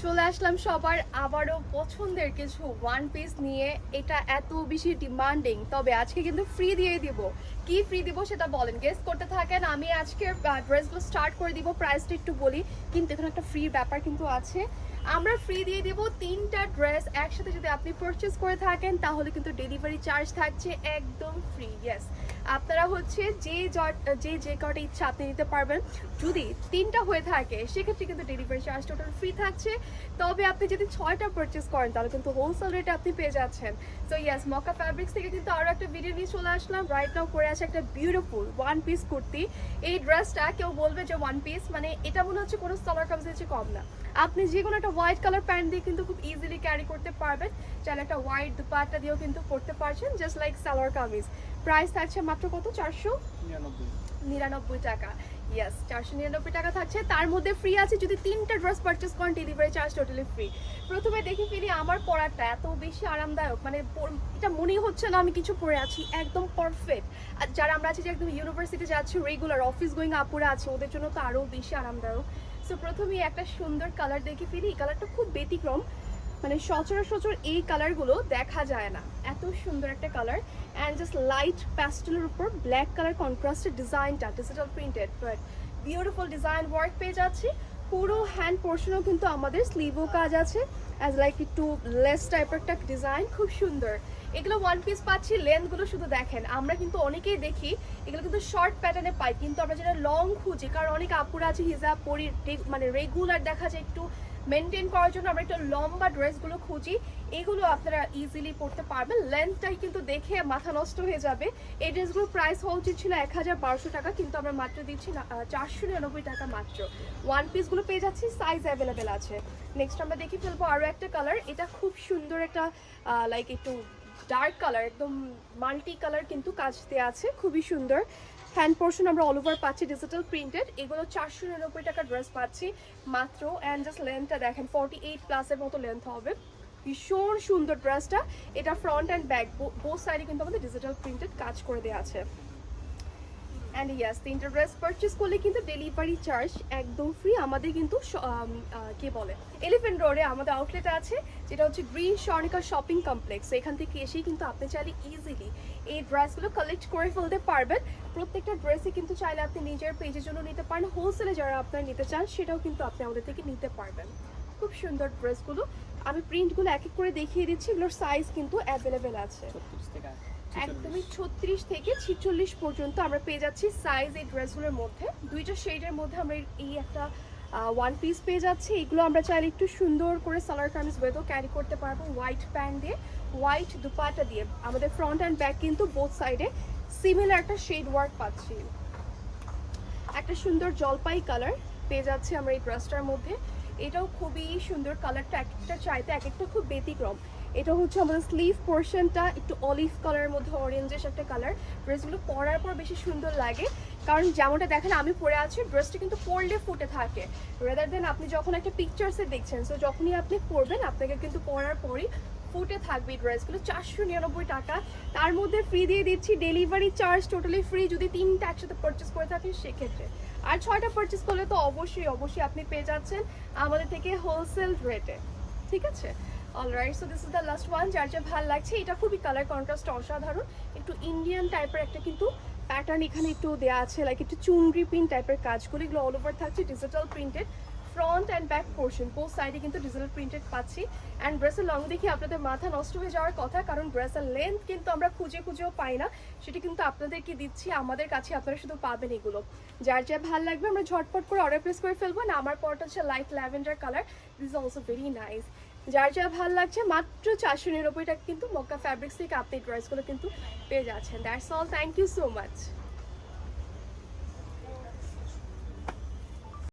চলে আসলাম সবার আবারও পছন্দের কিছু ওয়ান পিস নিয়ে। এটা এত বেশি ডিমান্ডিং, তবে আজকে কিন্তু ফ্রি দিয়ে দিব। কি ফ্রি দিব সেটা বলেন, গেস করতে থাকেন। আমি আজকে ড্রেসগুলো স্টার্ট করে দিব, প্রাইসটা একটু বলি, কিন্তু এখানে একটা ফ্রি ব্যাপার কিন্তু আছে। আমরা ফ্রি দিয়ে দিব 3টা ড্রেস একসাথে। যদি আপনি পারচেস করে থাকেন তাহলে কিন্তু ডেলিভারি চার্জ থাকছে একদম ফ্রি। ইয়েস, আপনারা হচ্ছে যে কটা ইচ্ছা আপনি নিতে পারবেন। যদি 3টা হয়ে থাকে সেক্ষেত্রে কিন্তু ডেলিভারি চার্জ টোটাল ফ্রি থাকছে। তবে আপনি যদি 6টা পারচেস করেন তাহলে কিন্তু হোলসেল রেটে আপনি পেয়ে যাচ্ছেন। সো ইয়েস, মক্কা ফ্যাব্রিক্স থেকে কিন্তু আরও একটা ভিডিও নিয়ে চলে আসলাম। রাইট নাও পরে আছে একটা বিউটিফুল ওয়ান পিস কুর্তি। এই ড্রেসটা কেউ বলবে যে ওয়ান পিস, মানে এটা মনে হচ্ছে কোনো সালোয়ার কামিজের চেয়ে কম না। আপনি যে কোনো একটা হোয়াইট কালার প্যান্ট দিয়ে কিন্তু খুব ইজিলি ক্যারি করতে পারবেন। চাইলে একটা হোয়াইট দুপাট্টা দিয়েও কিন্তু করতে পারছেন, just like salwar kameez. Price থাকছে মাত্র কত? 499 টাকা। ইয়েস, 499 টাকা থাকছে। তার মধ্যে ফ্রি আছে যদি 3টা ড্রেস পারচেস করেন, ডেলিভারি চার্জ টোটালি ফ্রি। প্রথমে দেখে ফেলি আমার পরাটা এত বেশি আরামদায়ক, মানে এটা মনেই হচ্ছে না আমি কিছু পরে আছি, একদম পারফেক্ট। আর যারা আমরা আছি যে একদম ইউনিভার্সিটি যাচ্ছি, রেগুলার অফিস গোয়িং আপুরা আছে, ওদের জন্য তো আরও বেশি আরামদায়ক। সো প্রথমেই একটা সুন্দর কালার দেখে ফেলি। এই কালারটা খুব ব্যতিক্রম, মানে সচরাচর এই কালারগুলো দেখা যায় না। এত সুন্দর একটা কালার, অ্যান্ড জাস্ট লাইট প্যাস্টেলের উপর ব্ল্যাক কালার কন্ট্রাস্টের ডিজাইনটা, digital printed but beautiful design work পেয়ে যাচ্ছি। পুরো হ্যান্ড পোর্শনও কিন্তু আমাদের স্লিভও কাজ আছে, অ্যাজ লাইক একটু লেস টাইপের একটা ডিজাইন, খুব সুন্দর। এগুলো ওয়ান পিস পাচ্ছি, লেন্থগুলো শুধু দেখেন। আমরা কিন্তু অনেকেই দেখি এগুলো কিন্তু শর্ট প্যাটার্নে পাই, কিন্তু আমরা যেটা লং খুঁজি, কারণ অনেক আপুরা আছে হিজাব পরি, মানে রেগুলার দেখা যায় একটু মেনটেন করার জন্য আমরা একটু লম্বা ড্রেসগুলো খুঁজি। এগুলো আপনারা ইজিলি পরতে পারবেন। লেন্থটাই কিন্তু দেখে মাথা নষ্ট হয়ে যাবে। এই ড্রেসগুলোর প্রাইস হওয়া উচিত ছিল 1200 টাকা, কিন্তু আমরা মাত্র দিচ্ছি 499 টাকা মাত্র। ওয়ান পিসগুলো পেয়ে যাচ্ছি, সাইজ অ্যাভেলেবেল আছে। নেক্সট আমরা দেখে ফেলবো আরও একটা কালার। এটা খুব সুন্দর একটা লাইক একটু ডার্ক কালার, একদম মাল্টি কালার কিন্তু কাজ দেওয়া আছে, খুবই সুন্দর। হ্যান্ড পোর্শন আমরা অল ওভার পাচ্ছি ডিজিটাল প্রিন্টেড। এগুলো 499 টাকা ড্রেস পাচ্ছি মাত্র। অ্যান্ড জাস্ট লেন্থটা দেখেন, 48+ মতো লেন্থ হবে। ভীষণ সুন্দর ড্রেসটা। এটা ফ্রন্ট অ্যান্ড ব্যাক বোথ সাইডে কিন্তু আমাদের ডিজিটাল প্রিন্টেড কাজ করে দেওয়া আছে। অ্যান্ড ইয়াস, 3টা ড্রেস পারচেস করলে কিন্তু ডেলিভারি চার্জ একদম ফ্রি। আমাদের কিন্তু কে বলে এলিফ্যান্ট রোডে আমাদের আউটলেট আছে, যেটা হচ্ছে গ্রিন স্বর্ণিকা শপিং কমপ্লেক্স। এখান থেকে এসেই কিন্তু আপনি চাইলে ইজিলি এই ড্রেসগুলো কালেক্ট করে ফেলতে পারবেন। প্রত্যেকটা ড্রেসই কিন্তু চাইলে আপনি নিজের পেজের জন্য নিতে পারেন, হোলসেলে যারা আপনারা নিতে চান সেটাও কিন্তু আপনি আমাদের থেকে নিতে পারবেন। খুব সুন্দর ড্রেসগুলো। আমি প্রিন্টগুলো এক এক করে দেখিয়ে দিচ্ছি। এগুলোর সাইজ কিন্তু অ্যাভেলেবেল আছে, একদমই 36 থেকে 46 পর্যন্ত আমরা পেয়ে যাচ্ছি সাইজ এই ড্রেসগুলোর মধ্যে। 2টা শেডের মধ্যে আমরা এই একটা ওয়ান পিস পেয়ে যাচ্ছি। এগুলো আমরা চাইলে একটু সুন্দর করে সালোয়ার কামিজ ওয়েতেও ক্যারি করতে পারবো, হোয়াইট প্যান্ট দিয়ে, হোয়াইট দুপাটা দিয়ে। আমাদের ফ্রন্ট অ্যান্ড ব্যাক কিন্তু বোথ সাইডে সিমিলার একটা শেড ওয়ার্ক পাচ্ছি। একটা সুন্দর জলপাই কালার পেয়ে যাচ্ছি আমরা এই ড্রেসটার মধ্যে। এটাও খুবই সুন্দর, কালারটা এক একটা চাইতে এক একটা খুব ব্যতিক্রম। এটা হচ্ছে আমাদের স্লিভ পোর্শনটা একটু অলিভ কালারের মধ্যে অরেঞ্জেস একটা কালার। ড্রেসগুলো পরার পর বেশি সুন্দর লাগে, কারণ যেমনটা দেখেন আমি পরে আছি, ড্রেসটা কিন্তু পরলে ফুটে থাকে, রেদার দেন আপনি যখন একটা পিকচার্সে দেখছেন। সো যখনই আপনি পরবেন আপনাকে কিন্তু পরার পরই ফুটে থাকবে ড্রেসগুলো। 499 টাকা, তার মধ্যে ফ্রি দিয়ে দিচ্ছি ডেলিভারি চার্জ টোটালি ফ্রি যদি 3টা একসাথে পারচেস করে থাকেন সেক্ষেত্রে। আর 6টা পারচেস করলে তো অবশ্যই আপনি পেয়ে যাচ্ছেন আমাদের থেকে হোলসেল রেটে, ঠিক আছে? Alright, so this is the last one. যার যা ভালো লাগছে, এটা খুবই কালার কন্ট্রাস্ট অসাধারণ, একটু ইন্ডিয়ান টাইপের একটা কিন্তু প্যাটার্ন এখানে একটু দেওয়া আছে, লাইক একটু চুনরি প্রিন্ট টাইপের কাজগুলো। এগুলো অল ওভার থাকছে digital printed. Front and back portion both সাইডে কিন্তু ডিজিটাল প্রিন্টেড পাচ্ছি। অ্যান্ড ড্রেসের লং দেখে আপনাদের মাথা নষ্ট হয়ে যাওয়ার কথা, কারণ ড্রেসের লেন্থ কিন্তু আমরা খুঁজেও পাই না, সেটা কিন্তু আপনাদেরকে দিচ্ছি আমাদের কাছে, আপনারা শুধু পাবেন এগুলো। যার যা ভালো লাগবে আমরা ঝটপট করে অর্ডার প্লেস করে ফেলবো। না, আমার পরটা হচ্ছে light lavender colour, this is also very nice. যার যা ভালো লাগছে মাত্র 499 টাকা কিন্তু মক্কা ফ্যাব্রিক্স থেকে আপনি ড্রেসগুলো কিন্তু পেয়ে যাচ্ছেন। That's all, thank you so much.